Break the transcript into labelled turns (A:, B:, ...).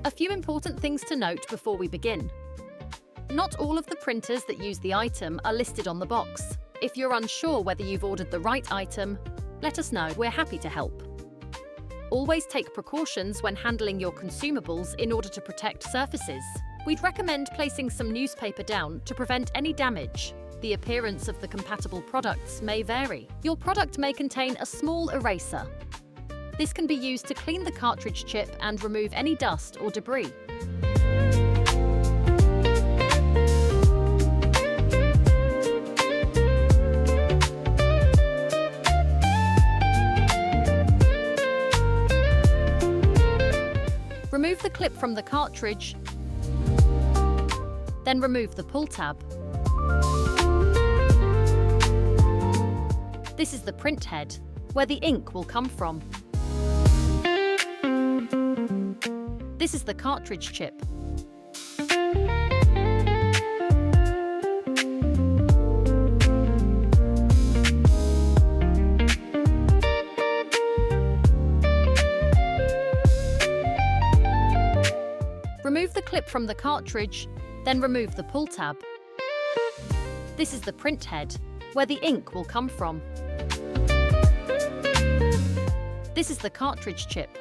A: A few important things to note before we begin. Not all of the printers that use the item are listed on the box. If you're unsure whether you've ordered the right item, let us know, we're happy to help. Always take precautions when handling your consumables in order to protect surfaces. We'd recommend placing some newspaper down to prevent any damage. The appearance of the compatible products may vary. Your product may contain a small eraser. This can be used to clean the cartridge chip and remove any dust or debris. Remove the clip from the cartridge, then remove the pull tab. This is the print head, where the ink will come from. This is the cartridge chip. Remove the clip from the cartridge, then remove the pull tab. This is the print head, where the ink will come from. This is the cartridge chip.